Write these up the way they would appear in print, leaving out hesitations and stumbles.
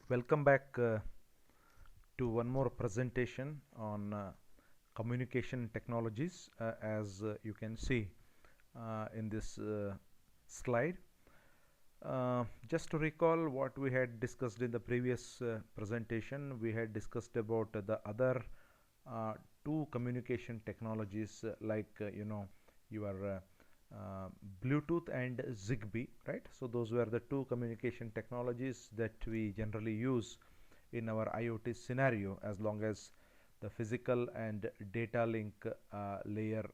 Welcome back to one more presentation on communication technologies. As you can see in this slide, just to recall what we had discussed in the previous presentation, we had discussed about the other two communication technologies your Bluetooth and Zigbee, right? So those were the two communication technologies that we generally use in our IoT scenario, as long as the physical and data link layer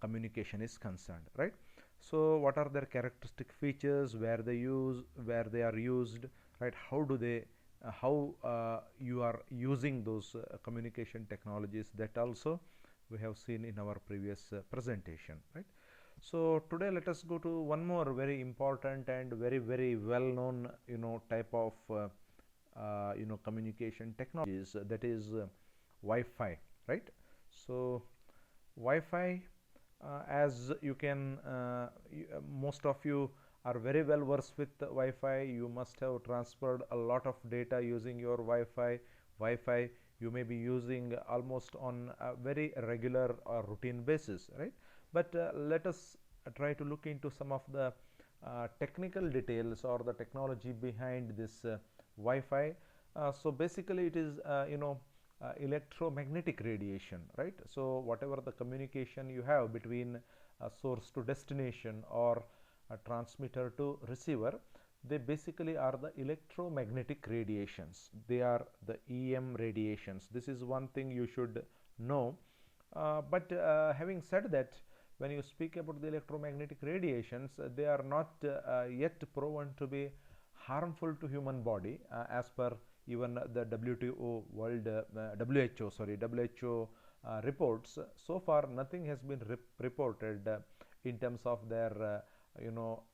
communication is concerned, right? So what are their characteristic features, where they are used, right? How do they you are using those communication technologies, that also we have seen in our previous presentation, right? So today let us go to one more very important and very well known type of communication technologies, that is Wi-Fi, right? So Wi-Fi, as you can most of you are very well versed with Wi-Fi. You must have transferred a lot of data using your Wi-Fi you may be using almost on a very regular or routine basis, right? But let us try to look into some of the technical details or the technology behind this Wi-Fi. So basically it is electromagnetic radiation, right? So whatever the communication you have between source to destination or a transmitter to receiver, they basically are the electromagnetic radiations. They are the EM radiations. This is one thing you should know. But having said that, when you speak about the electromagnetic radiations, they are not yet proven to be harmful to human body, as per even the WTO world WHO reports. So far nothing has been reported in terms of their ill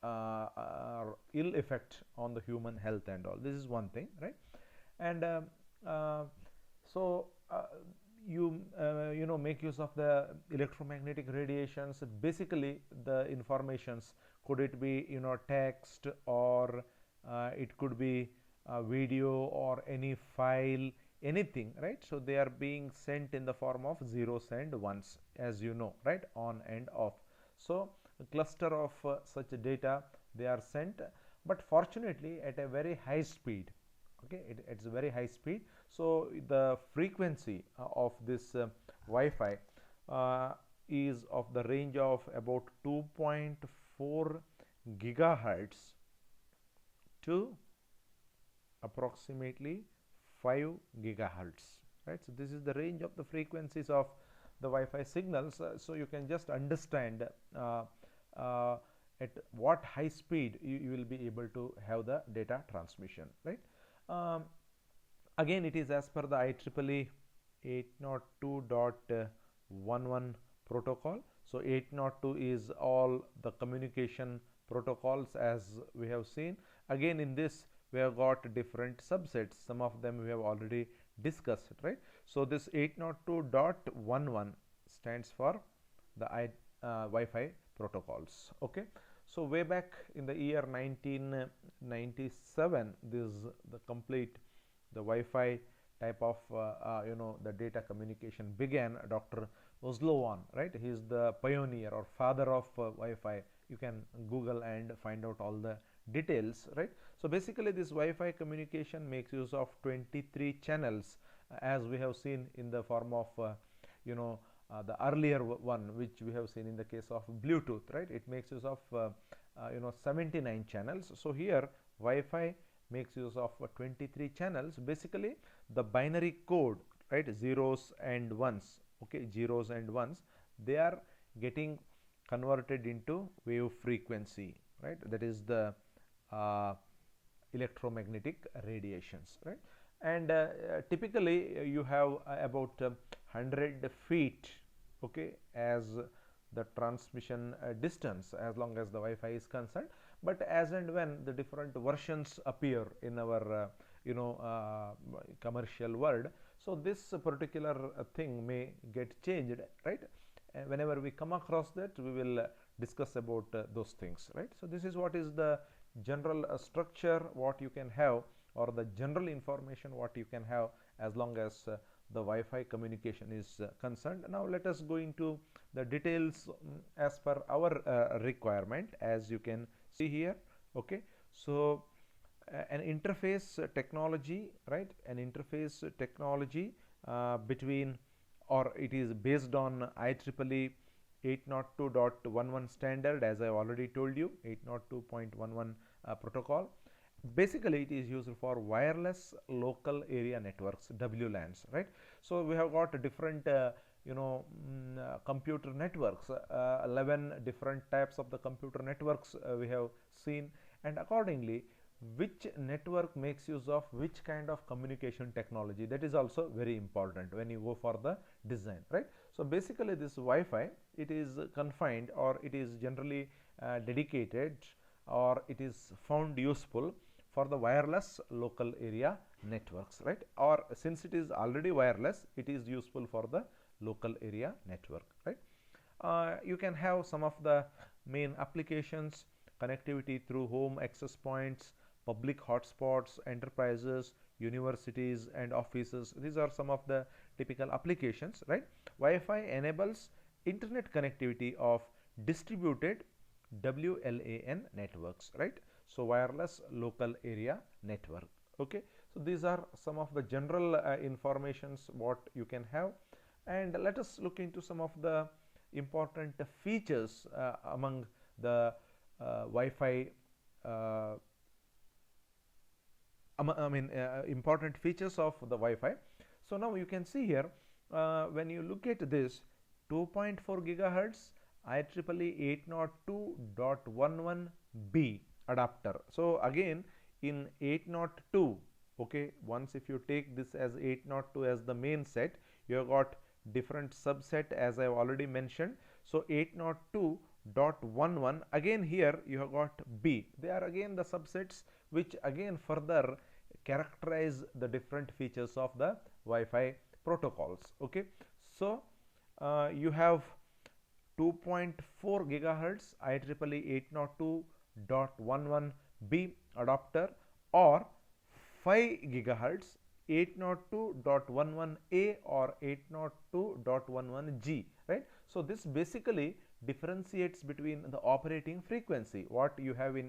effect on the human health and all. This is one thing, right? And so you make use of the electromagnetic radiations. Basically the informations, could it be text, or it could be video or any file, anything, right? So they are being sent in the form of zeros and ones, as you know, right? On and off. So a cluster of such data, they are sent, but fortunately at a very high speed. Okay, it's a very high speed. So the frequency of this Wi-Fi is of the range of about 2.4 gigahertz to approximately 5 gigahertz, right? So this is the range of the frequencies of the Wi-Fi signals. So you can just understand at what high speed you will be able to have the data transmission, right? Again, it is as per the IEEE 802.11 protocol. So 802 is all the communication protocols, as we have seen. Again, in this we have got different subsets. Some of them we have already discussed, right? So this 802.11 stands for the Wi-Fi protocols. Okay, so way back in the year 1997, this is the complete the Wi-Fi type of the data communication began. Dr. Oslowan, right? He is the pioneer or father of Wi-Fi. You can Google and find out all the details, right? So basically this Wi-Fi communication makes use of 23 channels, as we have seen in the form of the earlier one, which we have seen in the case of Bluetooth, right? It makes use of 79 channels. So here Wi-Fi makes use of 23 channels. Basically the binary code, right? Zeros and ones, okay, zeros and ones, they are getting converted into wave frequency, right? That is the electromagnetic radiations, right? And typically you have about 100 feet, okay, as the transmission distance, as long as the Wi-Fi is concerned. But as and when the different versions appear in our commercial world, so this particular thing may get changed, right? And whenever we come across that, we will discuss about those things, right? So this is what is the general structure what you can have or the general information what you can have as long as the Wi-Fi communication is concerned. Now let us go into the details as per our requirement. As you can see here, okay, so an interface technology, right, an interface technology between, or it is based on IEEE 802.11 standard, as I have already told you, 802.11 protocol. Basically it is used for wireless local area networks, WLANs, right? So we have got different computer networks, 11 different types of the computer networks we have seen, and accordingly which network makes use of which kind of communication technology, that is also very important when you go for the design, right? So basically this Wi-Fi, it is confined, or it is generally dedicated, or it is found useful for the wireless local area networks, right? Or since it is already wireless, it is useful for the local area network, right? You can have some of the main applications: connectivity through home access points, public hotspots, enterprises, universities and offices. These are some of the typical applications, right? Wi-Fi enables internet connectivity of distributed WLAN networks, right? So wireless local area network, okay. So these are some of the general informations what you can have, and let us look into some of the important features among the Wi-Fi important features of the Wi-Fi. So now you can see here, when you look at this 2.4 gigahertz IEEE 802.11b adapter. So again in 802, okay, once if you take this as 802 as the main set, you have got different subset as I have already mentioned. So 802.11, again here you have got B. They are again the subsets which again further characterize the different features of the Wi-Fi protocols, okay. So you have 2.4 gigahertz IEEE 802.11b adapter, or 5 gigahertz 802.11a or 802.11g, right? So this basically differentiates between the operating frequency what you have in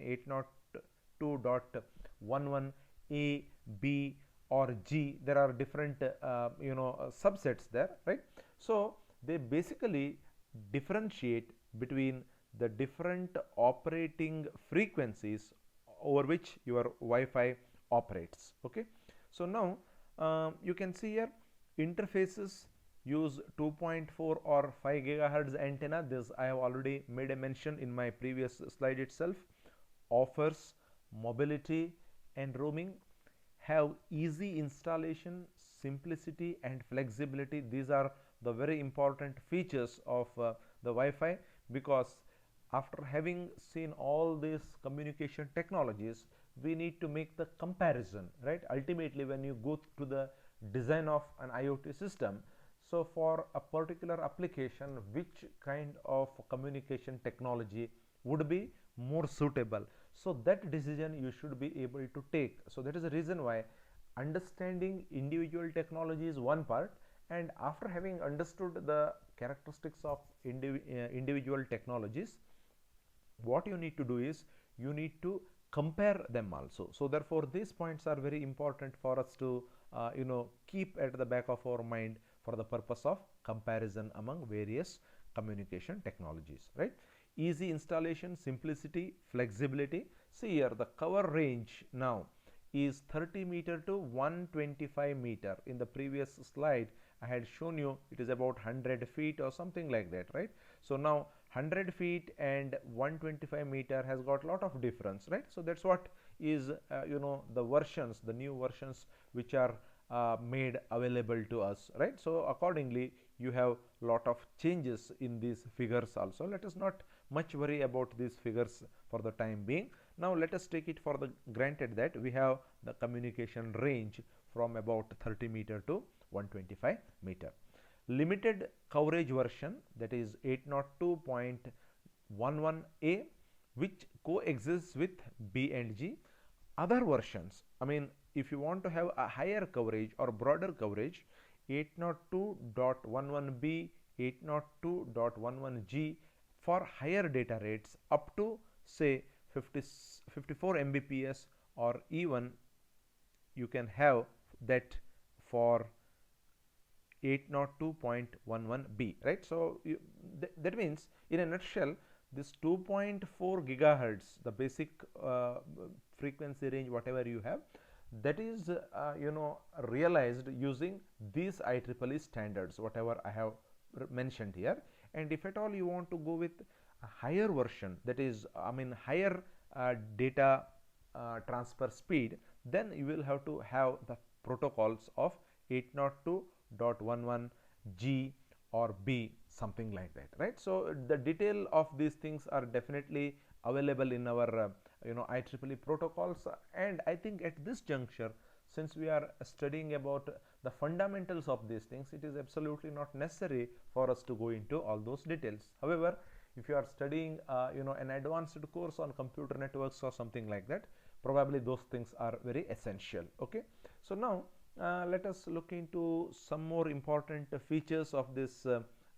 802.11a, b or g. There are different subsets there, right? So they basically differentiate between the different operating frequencies over which your Wi-Fi operates, okay. So now you can see here interfaces use 2.4 or 5 gigahertz antenna. This I have already made a mention in my previous slide itself. Offers mobility and roaming, have easy installation, simplicity and flexibility. These are the very important features of the Wi-Fi, because after having seen all these communication technologies, we need to make the comparison, right? Ultimately when you go to the design of an IoT system, so for a particular application, which kind of communication technology would be more suitable, so that decision you should be able to take. So that is the reason why understanding individual technology is one part, and after having understood the characteristics of individual technologies, what you need to do is you need to compare them also. So therefore these points are very important for us to keep at the back of our mind for the purpose of comparison among various communication technologies, right? Easy installation, simplicity, flexibility. See here the cover range now is 30 meter to 125 meter. In the previous slide I had shown you it is about 100 feet or something like that, right? So now 100 feet and 125 meter has got lot of difference, right? So that's what is the versions, the new versions which are made available to us, right? So accordingly you have lot of changes in these figures also. Let us not much worry about these figures for the time being. Now let us take it for the granted that we have the communication range from about 30 meter to 125 meter. Limited coverage version, that is 802.11a, which coexists with B and G. Other versions, I mean, if you want to have a higher coverage or broader coverage, 802.11b, 802.11g for higher data rates up to say 54 mbps, or even you can have that for 802.11b, right? So that means in a nutshell, this 2.4 gigahertz, the basic frequency range whatever you have, that is realized using these IEEE standards whatever I have mentioned here. And if at all you want to go with a higher version, that is higher data transfer speed, then you will have to have the protocols of 802.11g or b, something like that, right? So the detail of these things are definitely available in our IEEE protocols. And I think at this juncture, since we are studying about the fundamentals of these things, it is absolutely not necessary for us to go into all those details. However, if you are studying an advanced course on computer networks or something like that, probably those things are very essential. Okay, so now let us look into some more important features of this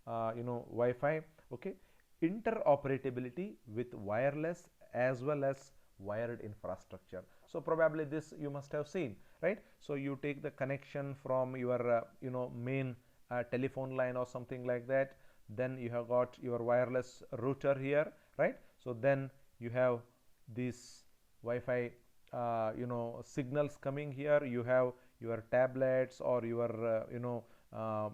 Wi-Fi. Okay, interoperability with wireless as well as wired infrastructure. So probably this you must have seen, right? So you take the connection from your main telephone line or something like that, then you have got your wireless router here, right? So then you have these Wi-Fi signals coming here. You have your tablets or your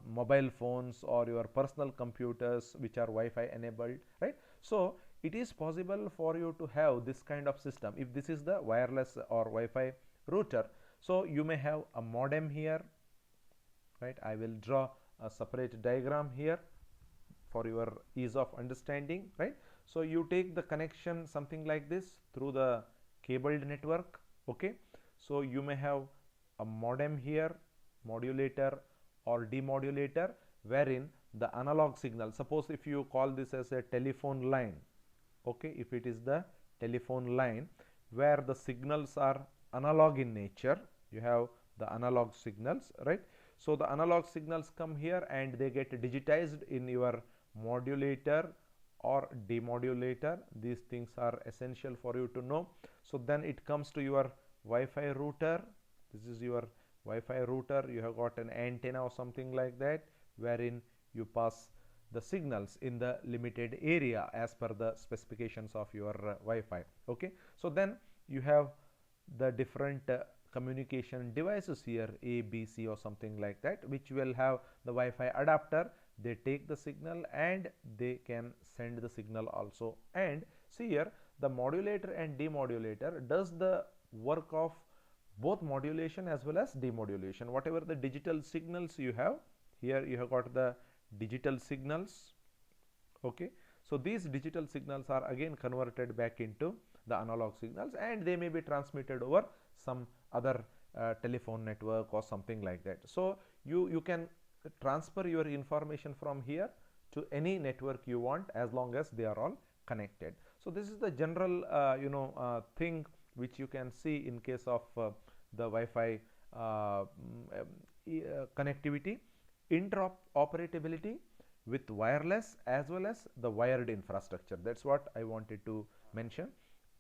mobile phones or your personal computers which are Wi-Fi enabled, right? So it is possible for you to have this kind of system if this is the wireless or Wi-Fi router. So you may have a modem here, right? I will draw a separate diagram here for your ease of understanding, right? So you take the connection something like this through the cabled network. Okay, so you may have a modem here, modulator or demodulator, wherein the analog signal, suppose if you call this as a telephone line, okay, if it is the telephone line where the signals are analog in nature, you have the analog signals, right? So the analog signals come here and they get digitized in your modulator or demodulator. These things are essential for you to know. So then it comes to your Wi-Fi router. This is your Wi-Fi router. You have got an antenna or something like that, wherein you pass the signals in the limited area as per the specifications of your Wi-Fi. Okay, so then you have the different communication devices here, A, B, C or something like that, which will have the Wi-Fi adapter. They take the signal and they can send the signal also. And see here, the modulator and demodulator does the work of both modulation as well as demodulation. Whatever the digital signals you have here, you have got the digital signals. Okay, so these digital signals are again converted back into the analog signals, and they may be transmitted over some other telephone network or something like that. So you can transfer your information from here to any network you want, as long as they are all connected. So this is the general thing which you can see in case of the Wi-Fi connectivity. Interoperability with wireless as well as the wired infrastructure, that's what I wanted to mention.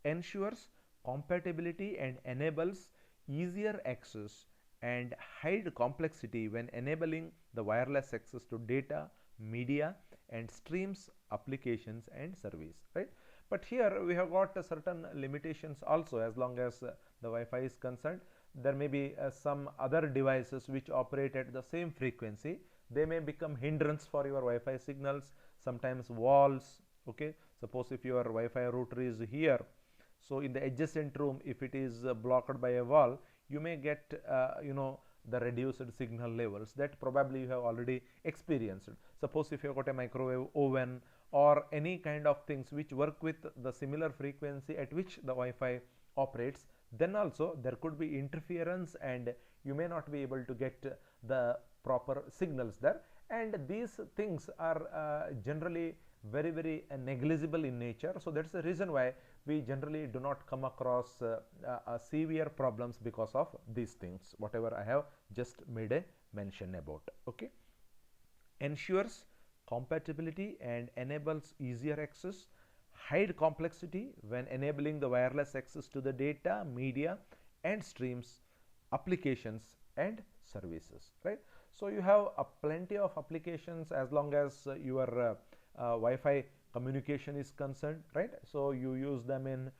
Ensures compatibility and enables easier access and hide complexity when enabling the wireless access to data, media and streams, applications and service, right? But here we have got certain limitations also. As long as the Wi-Fi is concerned, there may be some other devices which operate at the same frequency. They may become hindrance for your Wi-Fi signals. Sometimes walls, okay, suppose if your Wi-Fi router is here, so in the adjacent room, if it is blocked by a wall, you may get the reduced signal levels that probably you have already experienced. Suppose if you have got a microwave oven or any kind of things which work with the similar frequency at which the Wi-Fi operates, then also there could be interference and you may not be able to get the proper signals there. And these things are generally very negligible in nature. So that's the reason why we generally do not come across severe problems because of these things, whatever I have just made a mention about. Okay, ensures compatibility and enables easier access, hide complexity when enabling the wireless access to the data, media and streams, applications and services, right? So you have plenty of applications as long as your Wi-Fi communication is concerned, right? So you use them in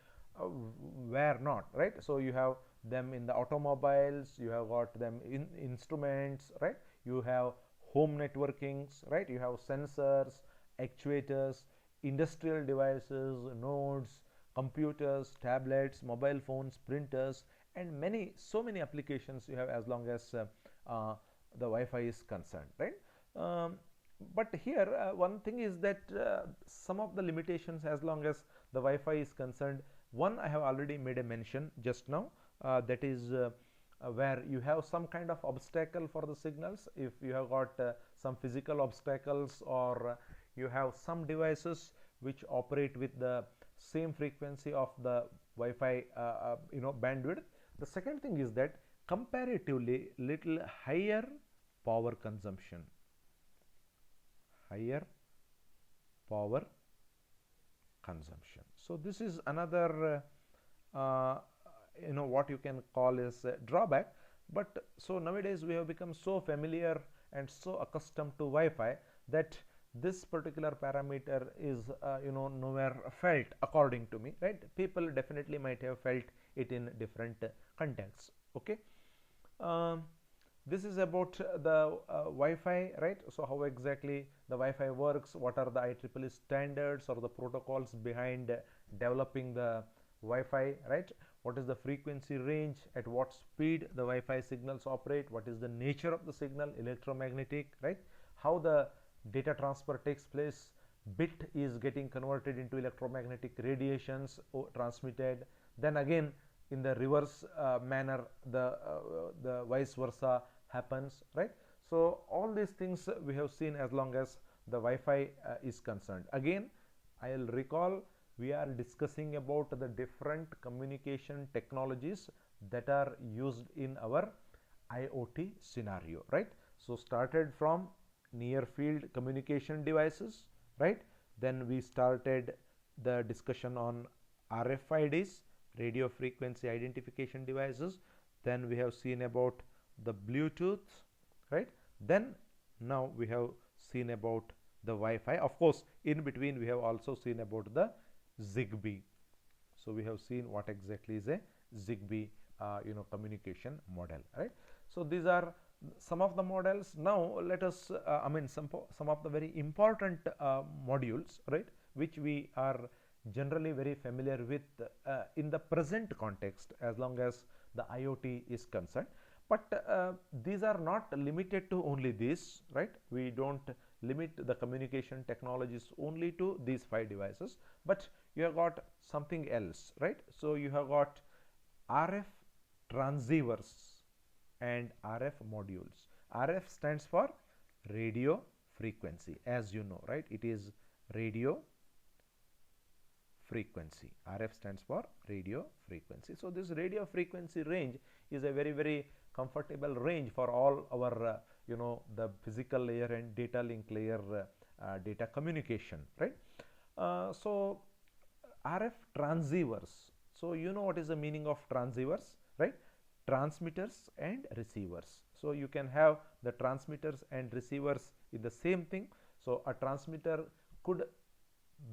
where not, right? So you have them in the automobiles, you have got them in instruments, right? You have home networkings, right? You have sensors, actuators, industrial devices, nodes, computers, tablets, mobile phones, printers, and so many applications you have as long as the Wi-Fi is concerned, right? But here one thing is that some of the limitations as long as the Wi-Fi is concerned, one I have already made a mention just now, that is where you have some kind of obstacle for the signals. If you have got some physical obstacles, or you have some devices which operate with the same frequency of the Wi-Fi bandwidth. The second thing is that comparatively little higher power consumption, so this is another what you can call is a drawback. But so nowadays we have become so familiar and so accustomed to Wi-Fi that this particular parameter is nowhere felt, according to me, right? People definitely might have felt it in different contexts. Okay, this is about the Wi-Fi, right? So how exactly the Wi-Fi works, what are the IEEE standards or the protocols behind developing the Wi-Fi, right? What is the frequency range, at what speed the Wi-Fi signals operate, what is the nature of the signal, electromagnetic, right? How the data transfer takes place, bit is getting converted into electromagnetic radiations transmitted, then again in the reverse manner the vice versa happens, right? So all these things we have seen as long as the Wi-Fi is concerned. Again, I will recall, we are discussing about the different communication technologies that are used in our IoT scenario, right? So started from near field communication devices, right? Then we started the discussion on RFIDs, radio frequency identification devices. Then we have seen about the Bluetooth, right? Then now we have seen about the Wi-Fi. Of course, in between we have also seen about the Zigbee. So we have seen what exactly is a Zigbee communication model, right? So these are some of the models. Now let us some of the very important modules, right, which we are generally very familiar with in the present context as long as the IoT is concerned. But these are not limited to only this, right? We don't limit the communication technologies only to these 5 devices, but you have got something else, right? So you have got RF transceivers and RF modules. RF stands for radio frequency, as you know, right? It is radio frequency. RF stands for radio frequency. So this radio frequency range is a very, very comfortable range for all our the physical layer and data link layer data communication, right? So RF transceivers. So you know what is the meaning of transceivers, right? Transmitters and receivers. So you can have the transmitters and receivers in the same thing. So a transmitter could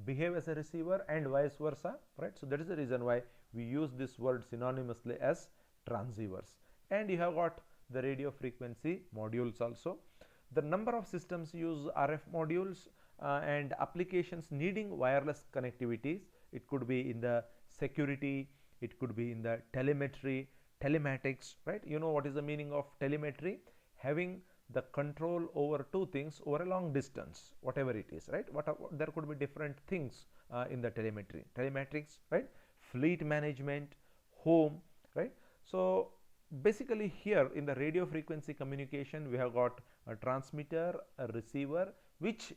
behave as a receiver and vice versa, right? So that is the reason why we use this word synonymously as transceivers. And you have got the radio frequency modules also. The number of systems use RF modules and applications needing wireless connectivities. It could be in the security, it could be in the telemetry, telematics, right? You know what is the meaning of telemetry? Having the control over 2 things over a long distance, whatever it is, right? There could be different things in the telemetry, telematics, right? Fleet management, home, right? So basically here in the radio frequency communication we have got a transmitter, a receiver, which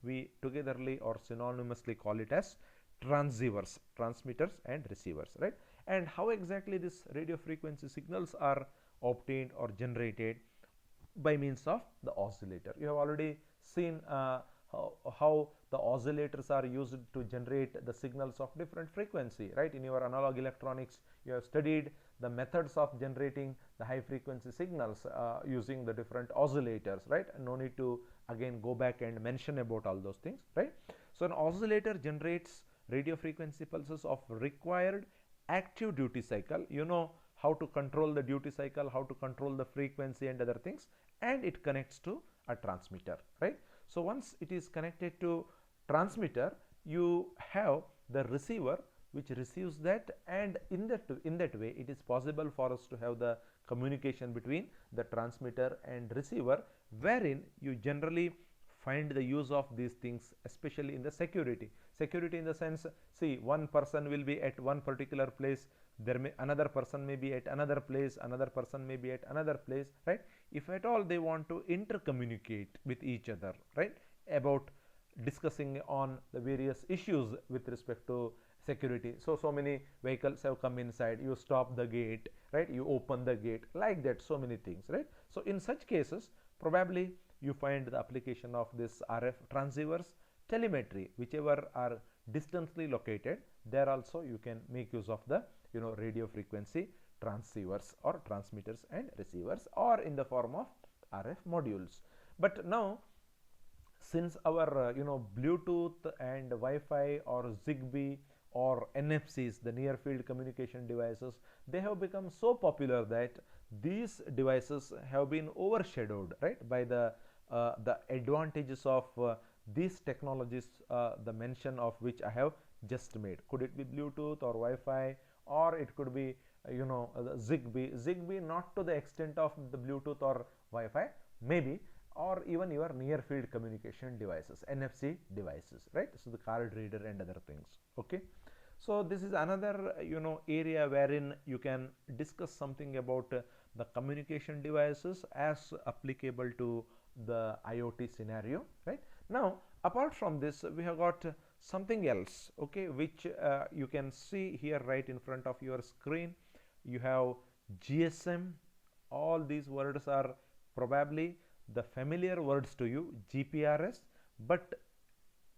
we togetherly or synonymously call it as transceivers, transmitters and receivers, right? And how exactly this radio frequency signals are obtained or generated? By means of the oscillator. You have already seen how the oscillators are used to generate the signals of different frequency, right? In your analog electronics, you have studied the methods of generating the high frequency signals using the different oscillators, right? No need to again go back and mention about all those things, right? So an oscillator generates radio frequency pulses of required active duty cycle. You know how to control the duty cycle, how to control the frequency and other things, and it connects to a transmitter, right? So once it is connected to transmitter, you have the receiver which receives that, and in that way it is possible for us to have the communication between the transmitter and receiver, wherein you generally find the use of these things, especially in the security in the sense, see, one person will be at one particular place, another person may be at another place, another person may be at another place, right? If at all they want to intercommunicate with each other, right, about discussing on the various issues with respect to security. So many vehicles have come inside, you stop the gate, right, you open the gate, like that, so many things, right? So in such cases, probably you find the application of this RF transceivers, telemetry, whichever are distantly located, there also you can make use of the radio frequency transceivers or transmitters and receivers, or in the form of RF modules. But now, since our Bluetooth and Wi-Fi or Zigbee or NFCs, the near field communication devices, they have become so popular that these devices have been overshadowed, right, by the advantages of these technologies, the mention of which I have just made. Could it be Bluetooth or Wi-Fi, or it could be Zigbee, not to the extent of the Bluetooth or Wi-Fi, maybe, or even your near field communication devices, NFC devices, right? So the card reader and other things. Okay, so this is another area wherein you can discuss something about the communication devices as applicable to the IoT scenario, right? Now, apart from this, we have got something else, okay, which you can see here right in front of your screen. You have GSM. All these words are probably the familiar words to you, GPRS, but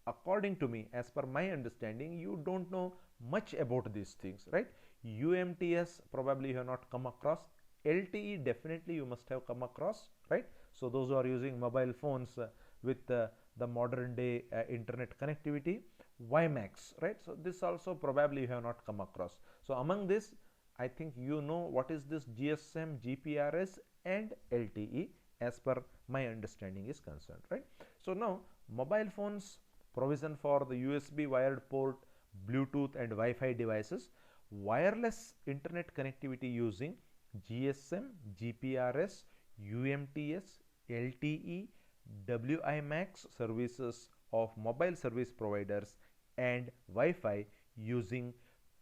according to me, as per my understanding, you don't know much about these things, right? UMTS probably you have not come across. LTE definitely you must have come across, right? So those who are using mobile phones with the modern day internet connectivity, WiMAX, right? So this also probably you have not come across. So among this, I think you know what is this GSM, GPRS and LTE as per my understanding is concerned, right? So now mobile phones, provision for the USB wired port, Bluetooth and Wi-Fi devices, wireless internet connectivity using GSM, GPRS, UMTS, LTE, WiMAX services of mobile service providers, and Wi-Fi using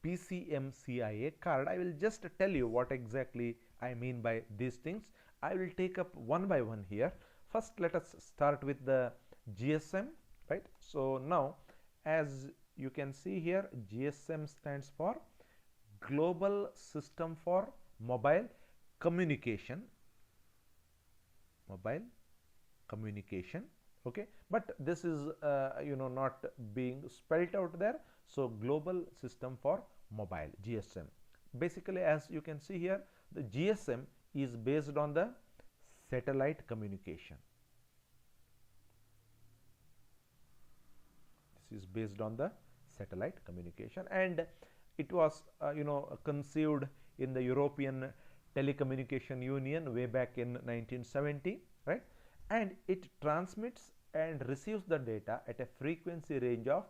PCMCIA card. I will just tell you what exactly I mean by these things. I will take up one by one here. First, let us start with the GSM, right? So now, as you can see here, GSM stands for Global System for Mobile Communication. Mobile communication, okay, but this is not being spelled out there. So Global System for Mobile, GSM. Basically, as you can see here, the GSM is based on the satellite communication. This is based on the satellite communication, and it was conceived in the European Telecommunication Union way back in 1970, right? And it transmits and receives the data at a frequency range of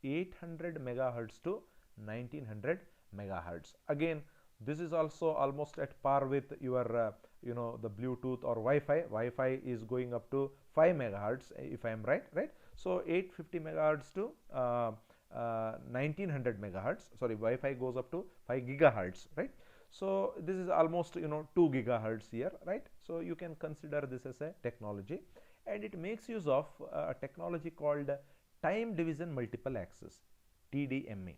800 megahertz to 1900 megahertz. Again, this is also almost at par with your the Bluetooth or Wi-Fi. Wi-Fi is going up to 5 megahertz if I am right. So 850 megahertz to 1900 megahertz. Sorry, Wi-Fi goes up to 5 gigahertz, right? So this is almost 2 gigahertz here, right? So you can consider this as a technology, and it makes use of a technology called time division multiple access. TDMA,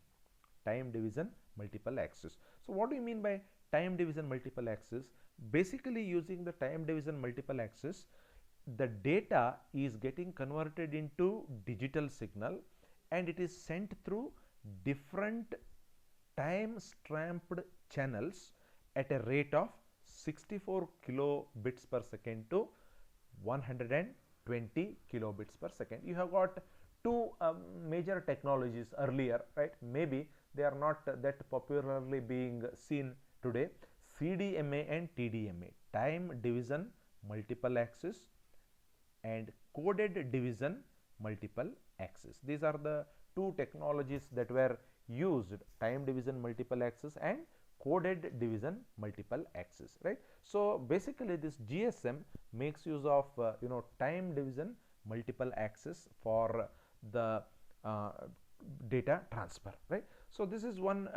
time division multiple access. So what do you mean by time division multiple access? Basically, using the time division multiple access, the data is getting converted into digital signal and it is sent through different time stamped channels at a rate of 64 kilobits per second to 120 kilobits per second. You have got two major technologies earlier, right? Maybe they are not that popularly being seen today: CDMA and TDMA, time division multiple access and coded division multiple access. These are the two technologies that were used: time division multiple access and coded division multiple access, right? So basically this GSM makes use of time division multiple access for the data transfer, right? So this is one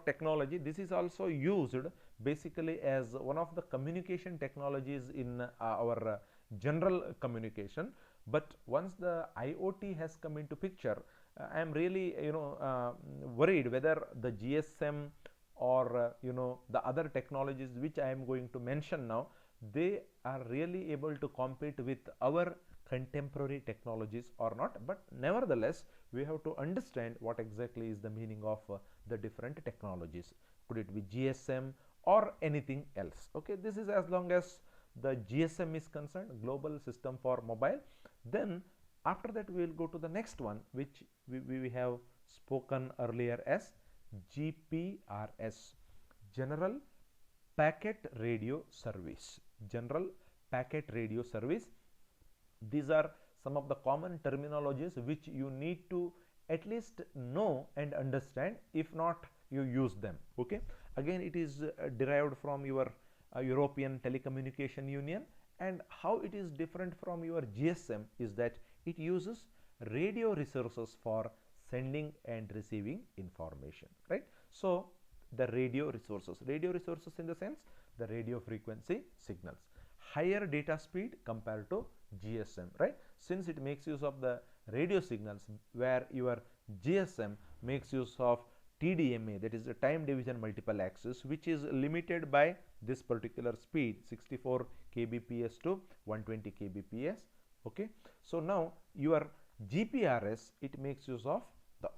technology. This is also used basically as one of the communication technologies in our general communication. But once the IoT has come into picture, I am really worried whether the GSM or the other technologies which I am going to mention now, they are really able to compete with our contemporary technologies or not. But nevertheless, we have to understand what exactly is the meaning of the different technologies. Could it be GSM or anything else? Okay, this is as long as the GSM is concerned, global system for mobile. Then after that we will go to the next one, which we have spoken earlier as GPRS, General Packet Radio Service. General Packet Radio Service. These are some of the common terminologies which you need to at least know and understand. If not, you use them. Okay, again it is derived from your European Telecommunication Union, and how it is different from your GSM is that it uses radio resources for sending and receiving information, right? So the radio resources in the sense the radio frequency signals, higher data speed compared to GSM, right? Since it makes use of the radio signals, where your GSM makes use of TDMA, that is the time division multiple access, which is limited by this particular speed, 64 kbps to 120 kbps. Okay, so now your GPRS, it makes use of the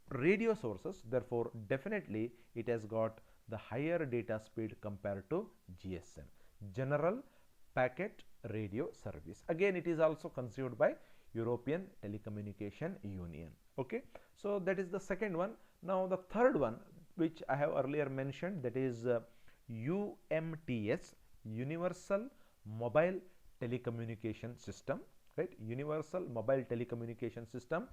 radio sources, therefore definitely it has got the higher data speed compared to GSM, General Packet Radio Service. Again it is also conceived by European Telecommunication Union. Okay, so that is the second one. Now the third one, which I have earlier mentioned, that is UMTS, Universal Mobile Telecommunication System, right? Universal Mobile Telecommunication System.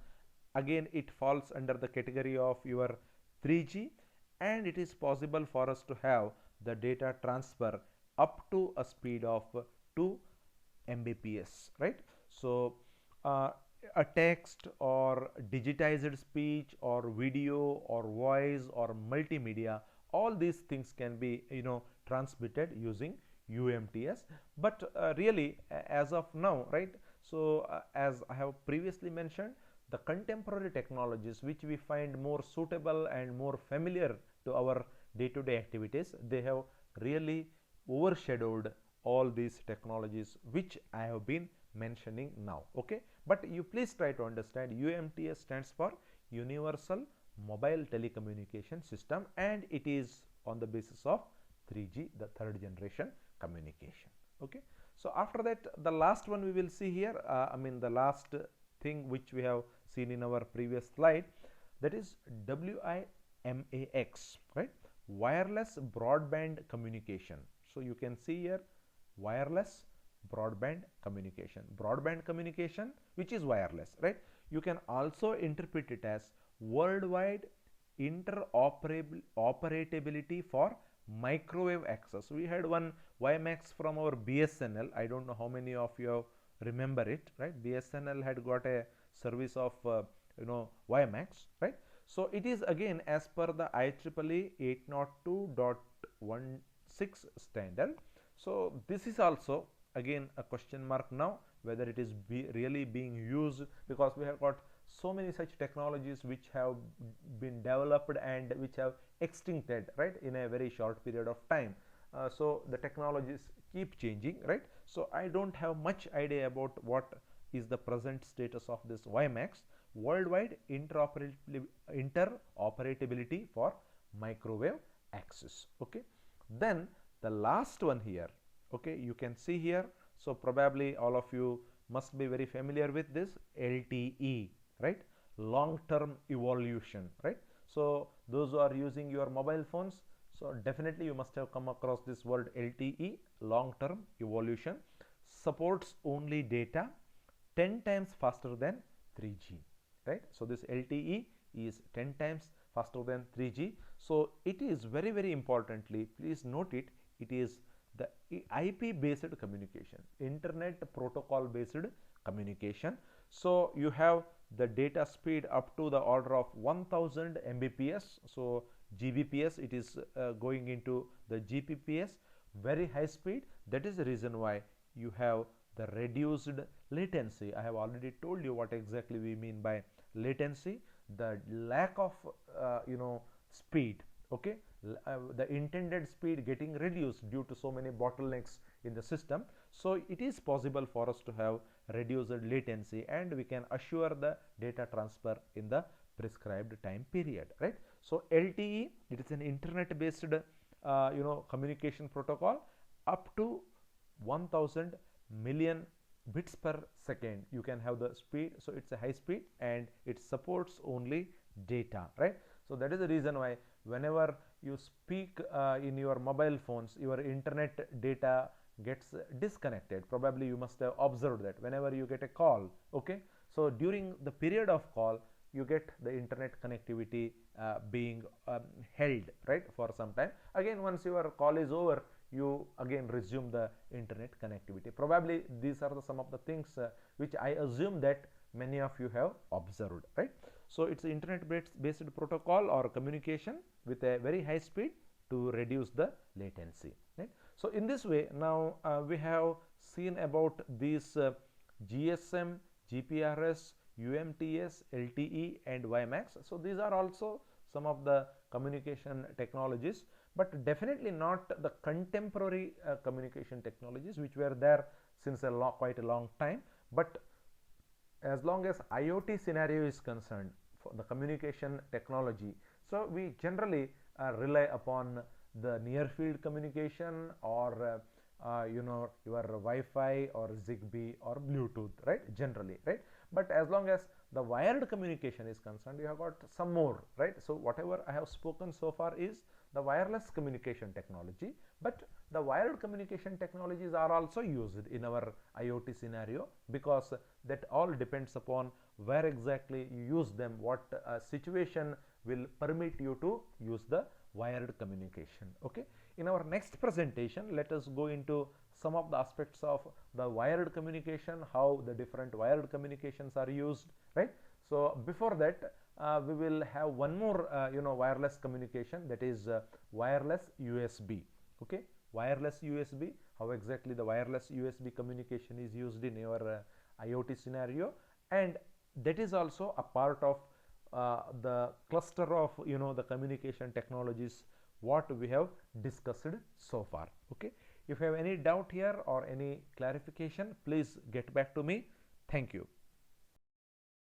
Again it falls under the category of your 3G, and it is possible for us to have the data transfer up to a speed of 2 Mbps, right? So a text or digitized speech or video or voice or multimedia, all these things can be transmitted using UMTS. But really as of now, right, so as I have previously mentioned, the contemporary technologies which we find more suitable and more familiar to our day-to-day activities, they have really overshadowed all these technologies which I have been mentioning now. Okay, but you please try to understand UMTS stands for Universal Mobile Telecommunication System, and it is on the basis of 3G, the third generation communication. Okay, so after that the last one we will see here, the last thing which we have seen in our previous slide, that is WiMAX, right? Wireless broadband communication. So you can see here wireless broadband communication, which is wireless, right? You can also interpret it as worldwide interoperability for microwave access. We had one WiMAX from our BSNL. I don't know how many of you remember it, right? BSNL had got a service of WiMAX, right? So it is again as per the IEEE 802.16 standard. So this is also again a question mark now whether it is really being used, because we have got so many such technologies which have been developed and which have extincted, right, in a very short period of time. So the technologies keep changing, right? So I don't have much idea about what is the present status of this WiMAX, worldwide interoperability for microwave access. Okay, then the last one here, okay, you can see here. So probably all of you must be very familiar with this LTE, right? Long term evolution, right? So those who are using your mobile phones, so definitely you must have come across this word LTE, long term evolution. Supports only data 10 times faster than 3G, right? So this LTE is 10 times faster than 3G. So it is very importantly, please note it, it is the IP based communication, internet protocol based communication. So you have the data speed up to the order of 1000 Mbps. So Gbps, it is going into the Gbps, very high speed. That is the reason why you have the reduced latency. I have already told you what exactly we mean by latency, the lack of speed, okay, the intended speed getting reduced due to so many bottlenecks in the system. So it is possible for us to have reduced latency, and we can assure the data transfer in the prescribed time period, right? So LTE, it is an internet based communication protocol up to 1000 million bits per second you can have the speed. So it's a high speed and it supports only data, right? So that is the reason why whenever you speak in your mobile phones, your internet data gets disconnected. Probably you must have observed that whenever you get a call, okay, so during the period of call you get the internet connectivity being held, right, for some time. Again, once your call is over, you again resume the internet connectivity. Probably these are some of the things which I assume that many of you have observed, right? So it's internet based protocol or communication with a very high speed to reduce the latency, right? So in this way, now we have seen about these GSM, GPRS, UMTS, LTE and WiMAX. So these are also some of the communication technologies, but definitely not the contemporary communication technologies which were there since quite a long time. But as long as IoT scenario is concerned, for the communication technology, so we generally rely upon the near field communication or your Wi-Fi or Zigbee or Bluetooth, right, generally, right? But as long as the wired communication is concerned, you have got some more, right? So whatever I have spoken so far is the wireless communication technology, but the wired communication technologies are also used in our IoT scenario, because that all depends upon where exactly you use them, what situation will permit you to use the wired communication. Okay, in our next presentation, let us go into some of the aspects of the wired communication, how the different wired communications are used, right? So before that, we will have one more wireless communication, that is wireless USB. Okay, wireless USB, how exactly the wireless USB communication is used in your IoT scenario, and that is also a part of the cluster of the communication technologies what we have discussed so far. Okay, if you have any doubt here or any clarification, please get back to me. Thank you.